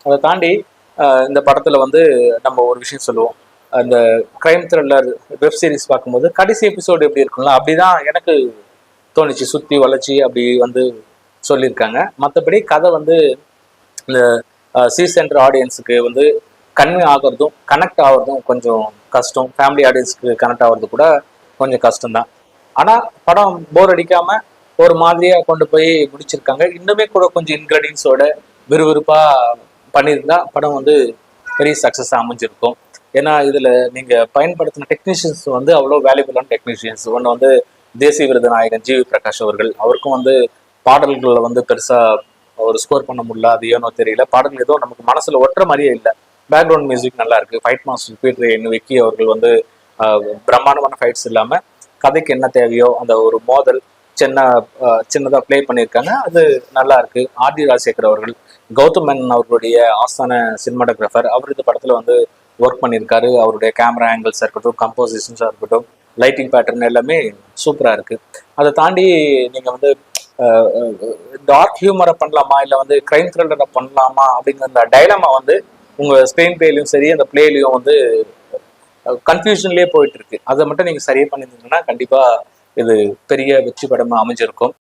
அதை தாண்டி இந்த படத்துல வந்து நம்ம ஒரு விஷயம் சொல்லுவோம். அந்த கிரைம் த்ரில்லர் வெப் சீரிஸ் பார்க்கும்போது கடைசி எபிசோடு எப்படி இருக்கும்ல அப்படிதான் எனக்கு தோணுச்சு. சுத்தி வளைச்சி அப்படி வந்து சொல்லியிருக்காங்க. மற்றபடி கதை வந்து இந்த சி சென்டர் ஆடியன்ஸுக்கு வந்து கன்வே ஆகிறதும் கனெக்ட் ஆகிறதும் கொஞ்சம் கஷ்டம். ஃபேமிலி ஆடியன்ஸுக்கு கனெக்ட் ஆகிறது கூட கொஞ்சம் கஷ்டம்தான். ஆனால் படம் போர் அடிக்காம ஒரு மாதிரியா கொண்டு போய் முடிச்சிருக்காங்க. இன்னுமே கூட கொஞ்சம் இன்கிரீடியன்ஸோட விறுவிறுப்பா பண்ணியிருந்தா படம் வந்து பெரிய சக்ஸஸ் அமைஞ்சிருக்கும். ஏன்னா இதுல நீங்க பயன்படுத்தின டெக்னீஷியன்ஸ் வந்து அவ்வளோ வேல்யூபிளான டெக்னீஷியன்ஸ். ஒன்று வந்து தேசிய விருது நாயகன் ஜிவி பிரகாஷ் அவர்கள். அவருக்கும் வந்து பாடல்களை வந்து பெருசா ஒரு ஸ்கோர் பண்ண முடியல, அது ஏனோ தெரியல. பாடல்கள் ஏதோ நமக்கு மனசுல ஒட்டுற மாதிரியே இல்லை. பேக்ரவுண்ட் மியூசிக் நல்லா இருக்கு. ஃபைட் மாஸ்டர் பீட்ரேன் விக்கி அவர்கள் வந்து பிரம்மாண்டமான ஃபைட்ஸ் இல்லாம கதைக்கு என்ன தேவையோ அந்த ஒரு மோதல் சின்னதா ப்ளே பண்ணியிருக்காங்க. அது நல்லா இருக்கு. ஆர்டி ராஜசேகர் அவர்கள், கௌதம் மேனன் அவர்களுடைய ஆஸ்தான சினிமாட்டோகிராஃபர், அவர் இந்த படத்துல வந்து ஒர்க் பண்ணியிருக்காரு. அவருடைய கேமரா ஆங்கிள்ஸாக இருக்கட்டும், கம்போசிஷன்ஸாக இருக்கட்டும், லைட்டிங் பேட்டர்ன் எல்லாமே சூப்பராக இருக்கு. அதை தாண்டி நீங்க வந்து டார்க் ஹியூமரை பண்ணலாமா இல்லை வந்து கிரைம் த்ரில்லரை பண்ணலாமா அப்படிங்கிற அந்த டைலமா வந்து உங்க ஸ்க்ரீன் பிளேலையும் சரி அந்த பிளேலையும் வந்து கன்ஃபியூஷன்லயே போயிட்டு இருக்கு. அதை மட்டும் நீங்க சரியா பண்ணியிருந்தீங்கன்னா கண்டிப்பா இது பெரிய வெற்றி படமா அமைஞ்சிருக்கும்.